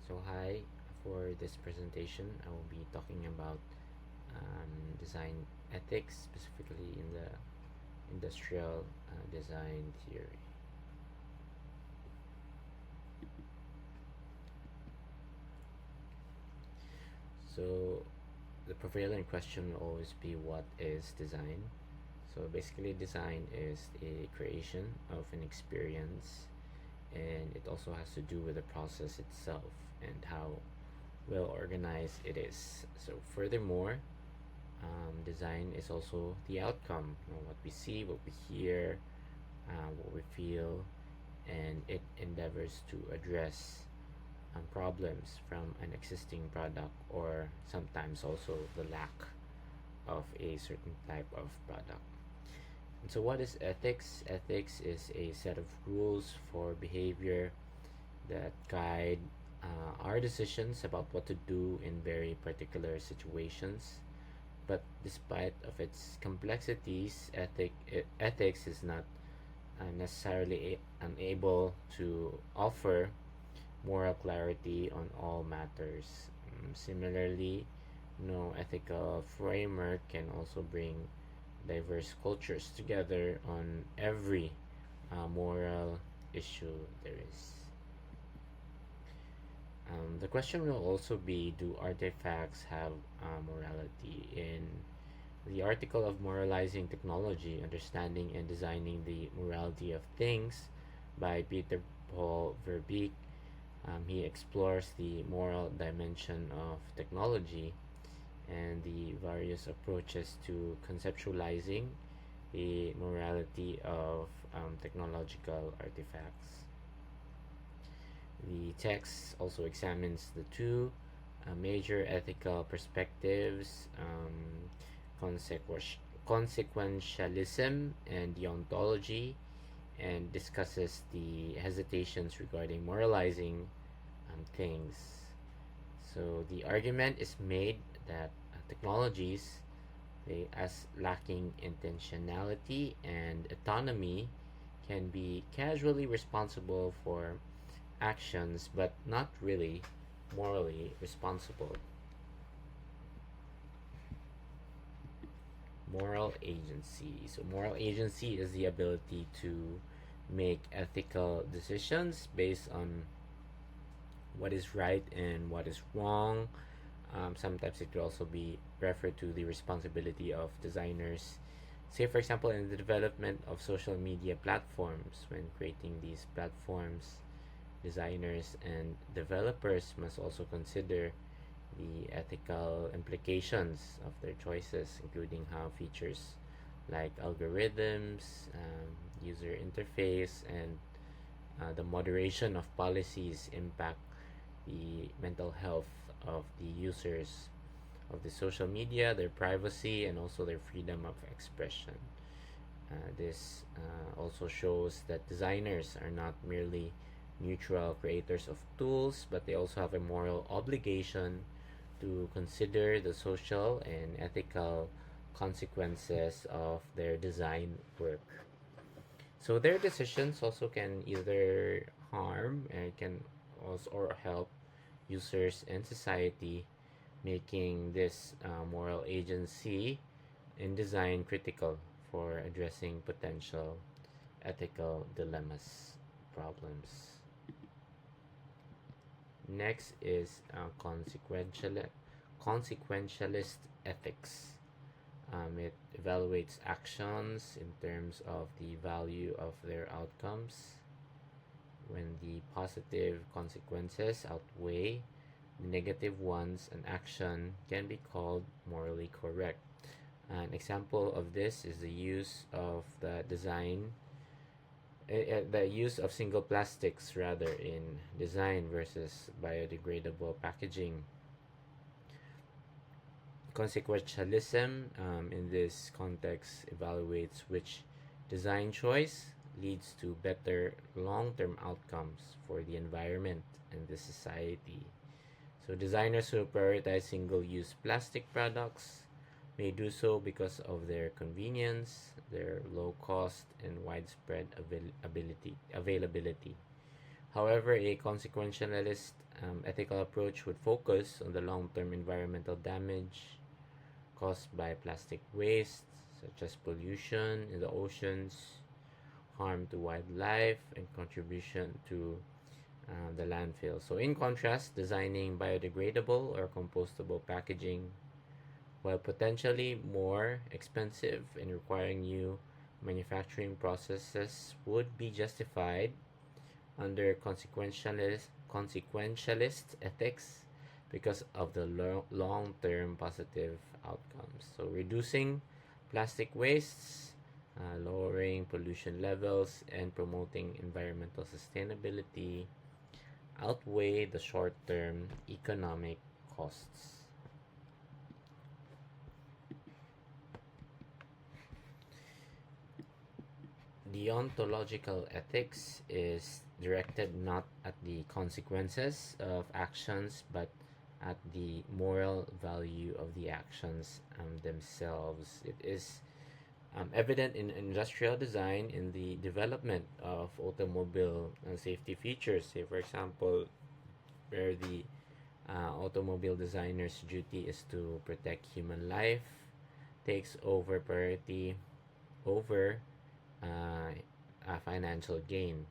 So hi, for this presentation, I will be talking about design ethics, specifically in the industrial design theory. So the prevailing question will always be, what is design? So basically, design is a creation of an experience, and it also has to do with the process itself and how well organized it is. So furthermore, design is also the outcome, what we see, what we hear, what we feel, and it endeavors to address problems from an existing product, or sometimes also the lack of a certain type of product. And so, what is ethics? Ethics is a set of rules for behavior that guide our decisions about what to do in very particular situations. But despite of its complexities, ethics is not necessarily unable to offer moral clarity on all matters. Similarly, no ethical framework can also bring diverse cultures together on every moral issue there is. The question will also be, do artifacts have morality? In the article of Moralizing Technology, Understanding and Designing the Morality of Things by Peter Paul Verbeek, he explores the moral dimension of technology and the various approaches to conceptualizing the morality of technological artifacts. The text also examines the two major ethical perspectives, consequentialism and deontology, and discusses the hesitations regarding moralizing things. So the argument is made that technologies, as lacking intentionality and autonomy, can be casually responsible for actions but not really morally responsible. Moral agency. So, moral agency is the ability to make ethical decisions based on what is right and what is wrong. Sometimes it could also be referred to the responsibility of designers. Say, for example, in the development of social media platforms, when creating these platforms, designers and developers must also consider the ethical implications of their choices, including how features like algorithms, user interface, and the moderation of policies impact the mental health of the users of the social media, their privacy, and also their freedom of expression. This also shows that designers are not merely neutral creators of tools, but they also have a moral obligation to consider the social and ethical consequences of their design work. So their decisions also can either harm and can also or help users and society, making this moral agency in design critical for addressing potential ethical dilemmas problems. Next is consequentialist ethics. It evaluates actions in terms of the value of their outcomes. When the positive consequences outweigh the negative ones, an action can be called morally correct. An example of this is the use of single plastics rather in design versus biodegradable packaging. Consequentialism, in this context, evaluates which design choice leads to better long term outcomes for the environment and the society. So, designers who prioritize single use plastic products may do so because of their convenience, their low cost, and widespread availability. However, a consequentialist ethical approach would focus on the long term environmental damage caused by plastic waste, such as pollution in the oceans, harm to wildlife, and contribution to the landfill. So, in contrast, designing biodegradable or compostable packaging, while potentially more expensive and requiring new manufacturing processes, would be justified under consequentialist ethics because of the long term positive outcomes. So, reducing plastic wastes, lowering pollution levels, and promoting environmental sustainability outweigh the short term economic costs. Deontological ethics is directed not at the consequences of actions but at the moral value of the actions themselves. It is evident in industrial design in the development of automobile safety features. Say, for example, where the automobile designer's duty is to protect human life, takes over priority over financial gain.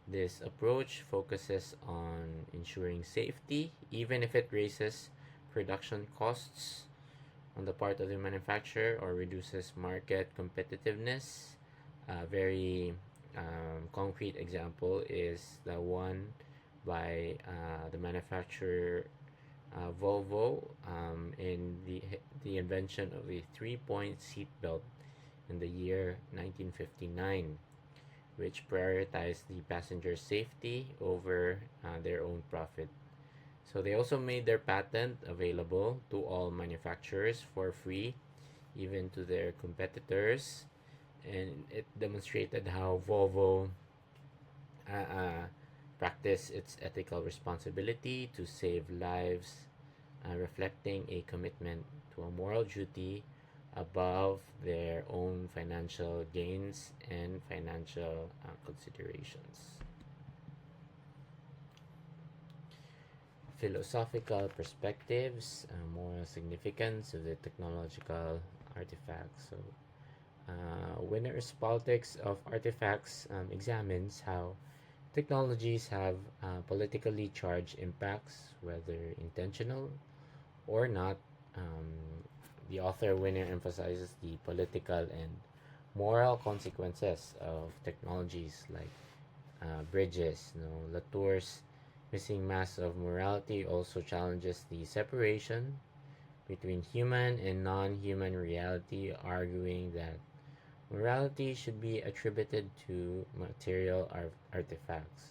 This approach focuses on ensuring safety, even if it raises production costs on the part of the manufacturer or reduces market competitiveness. A very concrete example is the one by the manufacturer Volvo in the invention of the three-point seat belt in the year 1959, which prioritized the passenger's safety over their own profit. So they also made their patent available to all manufacturers for free, even to their competitors, and it demonstrated how Volvo practiced its ethical responsibility to save lives, reflecting a commitment to a moral duty above their own financial gains and financial considerations. Philosophical perspectives, moral significance of the technological artifacts. So, Winner's Politics of Artifacts examines how technologies have politically charged impacts, whether intentional or not. The author Winner emphasizes the political and moral consequences of technologies like bridges. Latour's missing mass of morality also challenges the separation between human and non-human reality, arguing that morality should be attributed to material artifacts.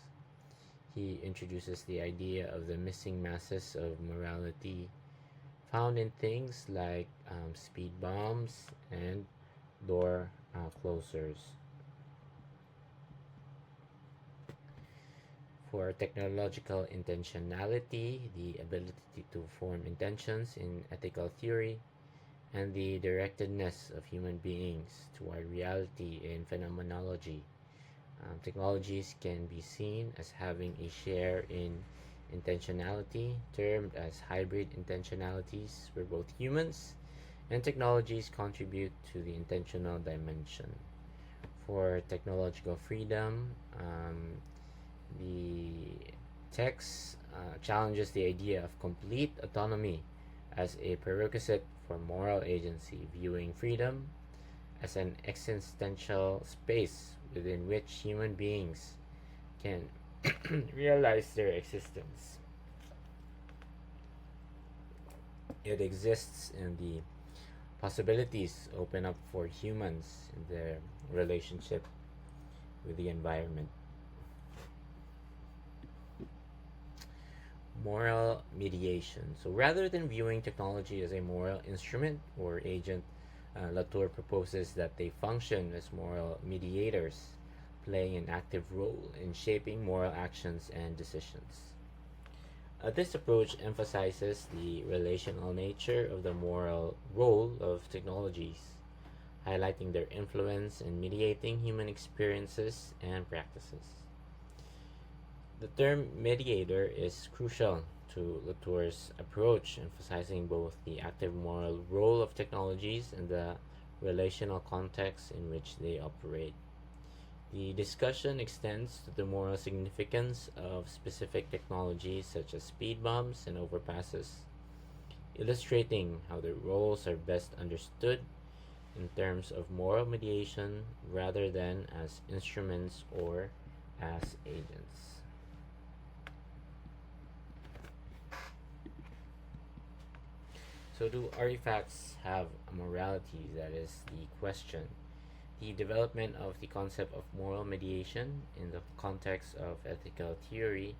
He introduces the idea of the missing masses of morality found in things like speed bumps and door closers. For technological intentionality, the ability to form intentions in ethical theory, and the directedness of human beings toward reality in phenomenology. Technologies can be seen as having a share in intentionality, termed as hybrid intentionalities, where both humans and technologies contribute to the intentional dimension. For technological freedom, the text challenges the idea of complete autonomy as a prerequisite for moral agency, viewing freedom as an existential space within which human beings can realize their existence. It exists in the possibilities open up for humans in their relationship with the environment. Moral mediation. So rather than viewing technology as a moral instrument or agent, Latour proposes that they function as moral mediators, playing an active role in shaping moral actions and decisions. This approach emphasizes the relational nature of the moral role of technologies, highlighting their influence in mediating human experiences and practices. The term mediator is crucial to Latour's approach, emphasizing both the active moral role of technologies and the relational context in which they operate. The discussion extends to the moral significance of specific technologies such as speed bumps and overpasses, illustrating how their roles are best understood in terms of moral mediation rather than as instruments or as agents. So, do artifacts have a morality? That is the question. The development of the concept of moral mediation in the context of ethical theory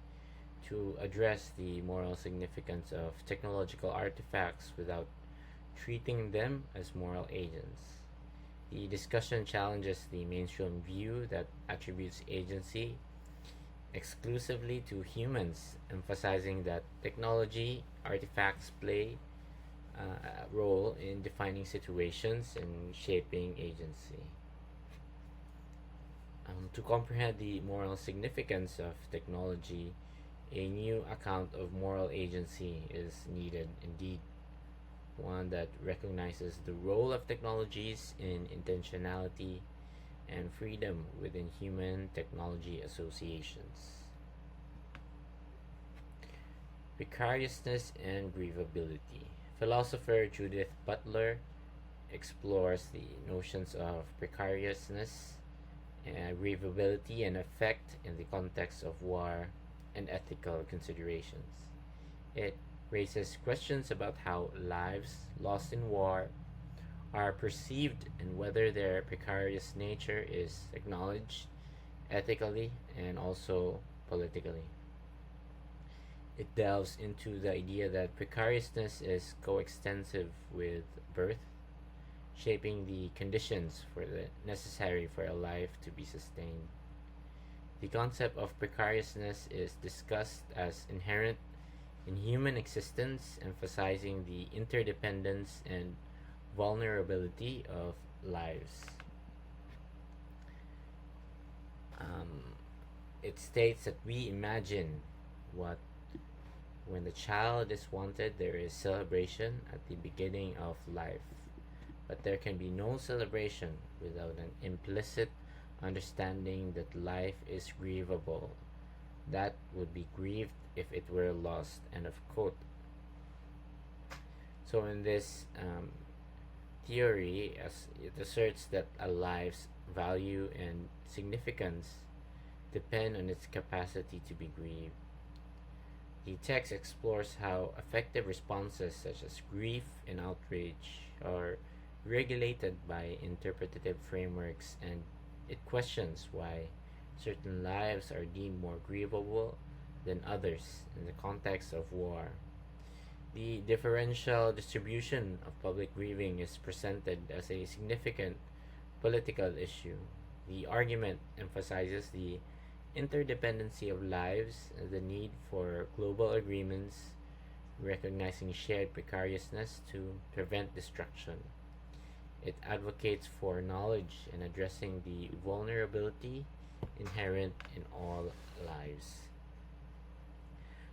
to address the moral significance of technological artifacts without treating them as moral agents. The discussion challenges the mainstream view that attributes agency exclusively to humans, emphasizing that technology artifacts play a role in defining situations and shaping agency. To comprehend the moral significance of technology, a new account of moral agency is needed, indeed, one that recognizes the role of technologies in intentionality and freedom within human technology associations. Precariousness and grievability. Philosopher Judith Butler explores the notions of precariousness, grievability, and effect in the context of war and ethical considerations. It raises questions about how lives lost in war are perceived and whether their precarious nature is acknowledged ethically and also politically. It delves into the idea that precariousness is coextensive with birth, shaping the conditions for the necessary for a life to be sustained. The concept of precariousness is discussed as inherent in human existence, emphasizing the interdependence and vulnerability of lives. Um, it states that we imagine what when the child is wanted, there is celebration at the beginning of life. But there can be no celebration without an implicit understanding that life is grievable. That would be grieved if it were lost. End of quote. So, in this theory, as it asserts that a life's value and significance depend on its capacity to be grieved. The text explores how affective responses such as grief and outrage are regulated by interpretative frameworks, and it questions why certain lives are deemed more grievable than others in the context of war. The differential distribution of public grieving is presented as a significant political issue. The argument emphasizes the interdependency of lives, the need for global agreements, recognizing shared precariousness to prevent destruction. It advocates for knowledge and addressing the vulnerability inherent in all lives.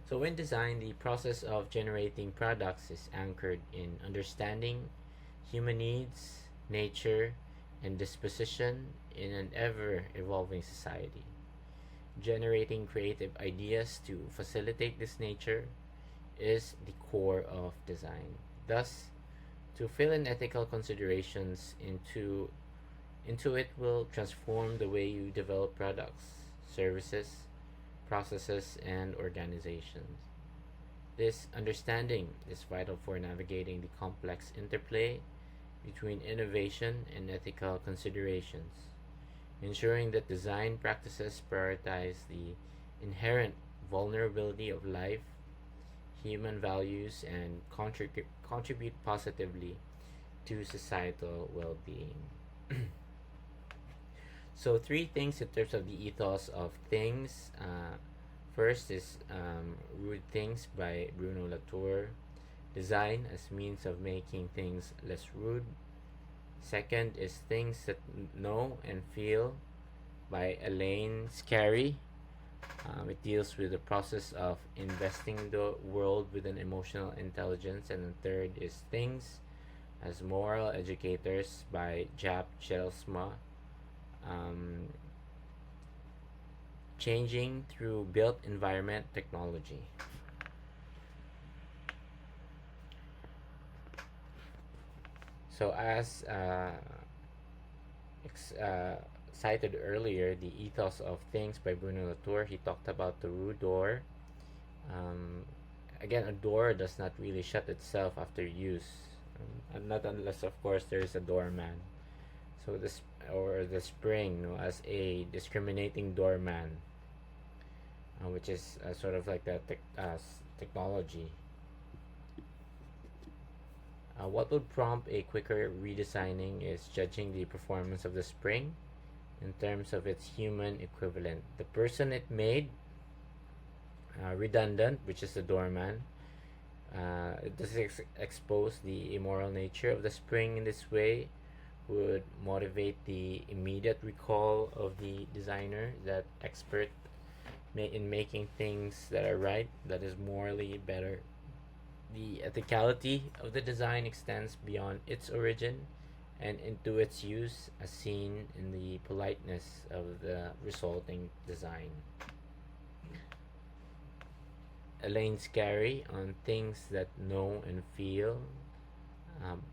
So, in design, the process of generating products is anchored in understanding human needs, nature, and disposition in an ever evolving society. Generating creative ideas to facilitate this nature is the core of design. Thus, to fill in ethical considerations into it will transform the way you develop products, services, processes, and organizations. This understanding is vital for navigating the complex interplay between innovation and ethical considerations, ensuring that design practices prioritize the inherent vulnerability of life, human values, and contribute positively to societal well being. So, three things in terms of the ethos of things. First is Rude Things by Bruno Latour. Design as means of making things less rude. Second is Things That Know and Feel by Elaine Scarry. It deals with the process of investing the world with an emotional intelligence. And the third is Things as Moral Educators by Jap Chelsma. Um, Changing through Built Environment Technology. So, as ex- uh, cited earlier, The Ethos of Things by Bruno Latour, he talked about the Rue door. Um, Again, a door does not really shut itself after use, and not unless, of course, there is a doorman. So this or the spring, as a discriminating doorman, which is sort of like technology. What would prompt a quicker redesigning is judging the performance of the spring in terms of its human equivalent. The person it made redundant, which is the doorman. Does it expose the immoral nature of the spring in this way? Would motivate the immediate recall of the designer, that expert in making things that are right, that is morally better. The ethicality of the design extends beyond its origin and into its use, as seen in the politeness of the resulting design. Elaine Scarry on Things That Know and Feel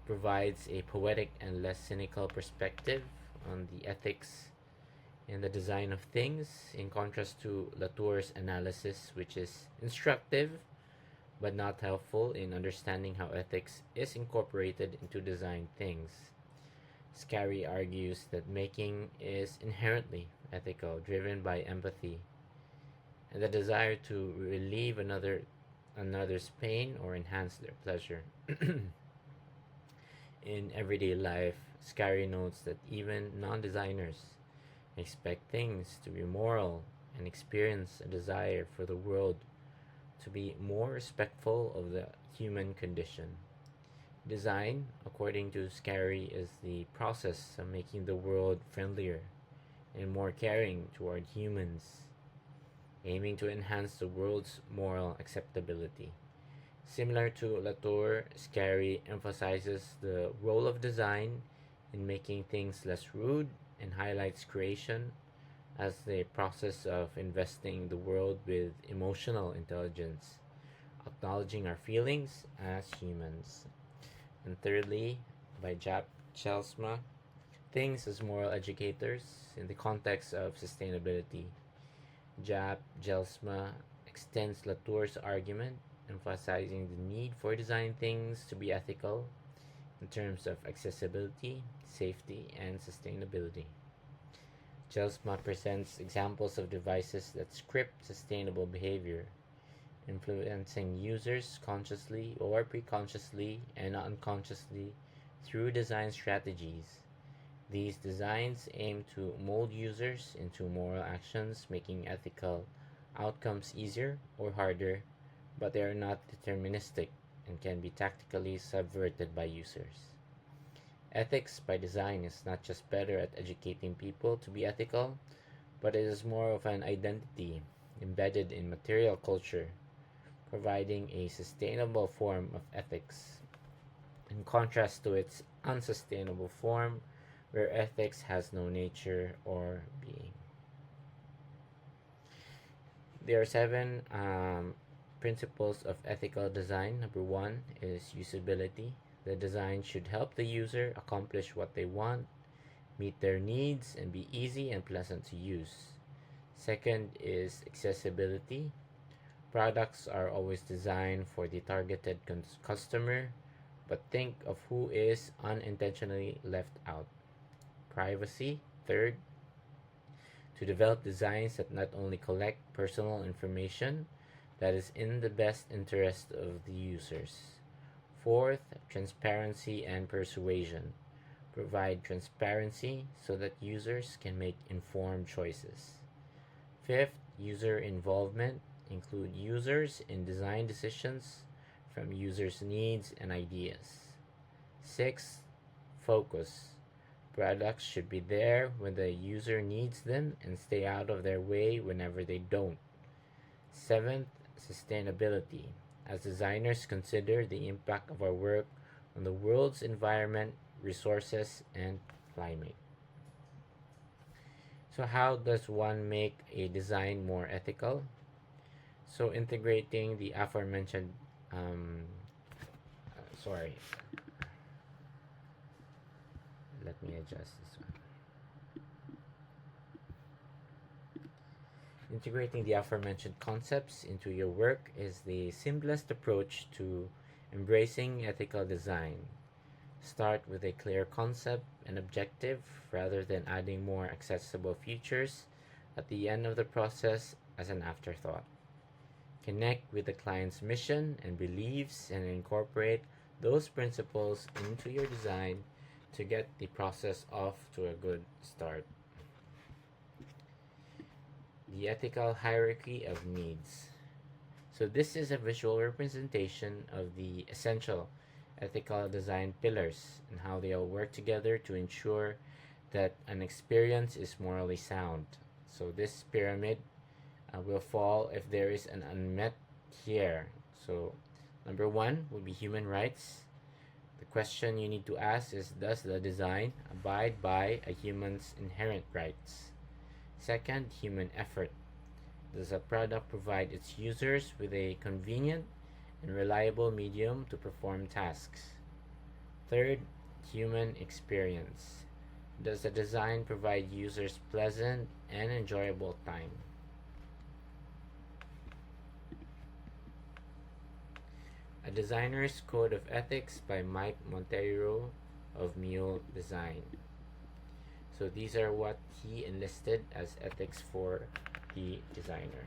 provides a poetic and less cynical perspective on the ethics in the design of things, in contrast to Latour's analysis, which is instructive but not helpful in understanding how ethics is incorporated into design things. Scarry argues that making is inherently ethical, driven by empathy and the desire to relieve another's pain or enhance their pleasure. In everyday life, Scarry notes that even non-designers expect things to be moral and experience a desire for the world to be more respectful of the human condition. Design, according to Scarry, is the process of making the world friendlier and more caring toward humans, aiming to enhance the world's moral acceptability. Similar to Latour, Scarry emphasizes the role of design in making things less rude and highlights creation as the process of investing the world with emotional intelligence, acknowledging our feelings as humans. And thirdly, by Jap Chelsma, Things as Moral Educators in the context of sustainability. Jap Chelsma extends Latour's argument, emphasizing the need for design things to be ethical in terms of accessibility, safety, and sustainability. Chelsma presents examples of devices that script sustainable behavior, influencing users consciously or preconsciously and unconsciously through design strategies. These designs aim to mold users into moral actions, making ethical outcomes easier or harder, but they are not deterministic and can be tactically subverted by users. Ethics by design is not just better at educating people to be ethical, but it is more of an identity embedded in material culture, providing a sustainable form of ethics, in contrast to its unsustainable form, where ethics has no nature or being. There are seven principles of ethical design. Number one is usability. The design should help the user accomplish what they want, meet their needs, and be easy and pleasant to use. Second is accessibility. Products are always designed for the targeted customer, but think of who is unintentionally left out. Privacy. Third, to develop designs that not only collect personal information that is in the best interest of the users. Fourth, transparency and persuasion. Provide transparency so that users can make informed choices. Fifth, user involvement. Include users in design decisions from users' needs and ideas. Sixth, focus. Products should be there when the user needs them and stay out of their way whenever they don't. Seventh, sustainability. As designers, consider the impact of our work on the world's environment, resources, and climate. So, how does one make a design more ethical? So, integrating the aforementioned, um, sorry, let me adjust this one. Integrating the aforementioned concepts into your work is the simplest approach to embracing ethical design. Start with a clear concept and objective rather than adding more accessible features at the end of the process as an afterthought. Connect with the client's mission and beliefs and incorporate those principles into your design to get the process off to a good start. The ethical hierarchy of needs. So, this is a visual representation of the essential ethical design pillars and how they all work together to ensure that an experience is morally sound. So, this pyramid will fall if there is an unmet here. So, number one would be human rights. The question you need to ask is, does the design abide by a human's inherent rights? Second, human effort. Does a product provide its users with a convenient and reliable medium to perform tasks? Third, human experience. Does the design provide users pleasant and enjoyable time? A Designer's Code of Ethics by Mike Monteiro of Mule Design. So these are what he enlisted as ethics for the designer.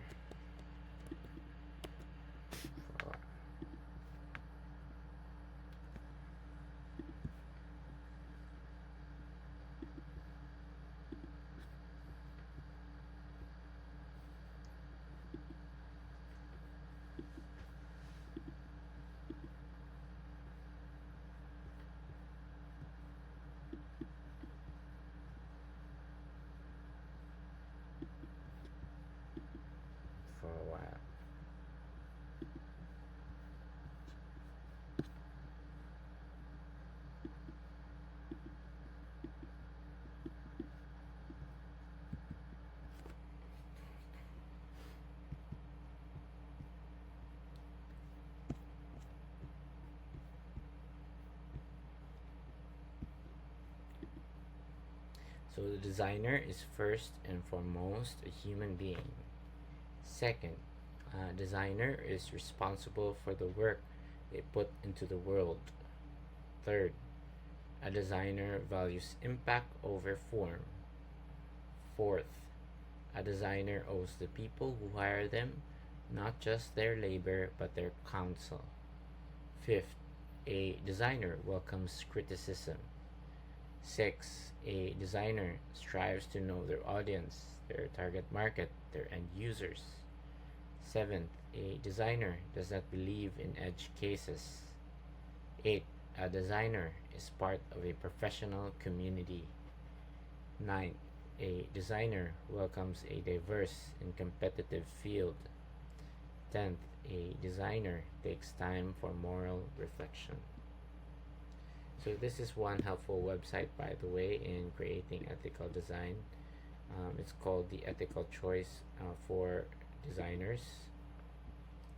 For a while. So the designer is first and foremost a human being. Second, a designer is responsible for the work they put into the world. Third, a designer values impact over form. Fourth, a designer owes the people who hire them not just their labor but their counsel. Fifth, a designer welcomes criticism. Six, a designer strives to know their audience, their target market, their end users. Seventh, a designer does not believe in edge cases. 8. A designer is part of a professional community. 9. A designer welcomes a diverse and competitive field. 10th, a designer takes time for moral reflection. So this is one helpful website, by the way, in creating ethical design. It's called the Ethical Choice for Designers,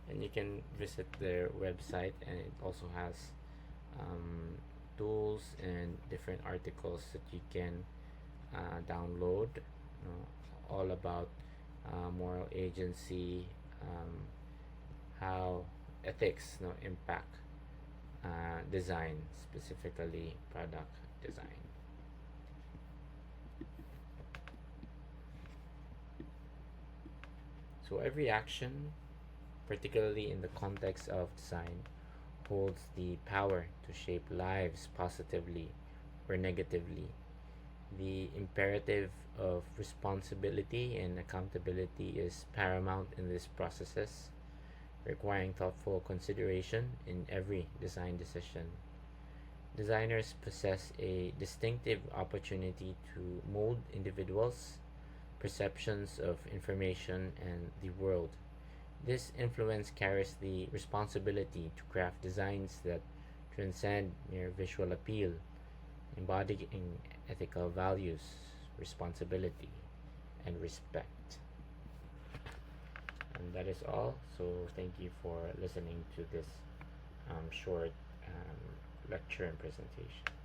and you can visit their website, and it also has tools and different articles that you can download, all about moral agency, how ethics impact design, specifically product design. So every action, particularly in the context of design, holds the power to shape lives positively or negatively. The imperative of responsibility and accountability is paramount in these processes, requiring thoughtful consideration in every design decision. Designers possess a distinctive opportunity to mold individuals' perceptions of information and the world. This influence carries the responsibility to craft designs that transcend mere visual appeal, embodying ethical values, responsibility, and respect. And that is all. So, thank you for listening to this short lecture and presentation.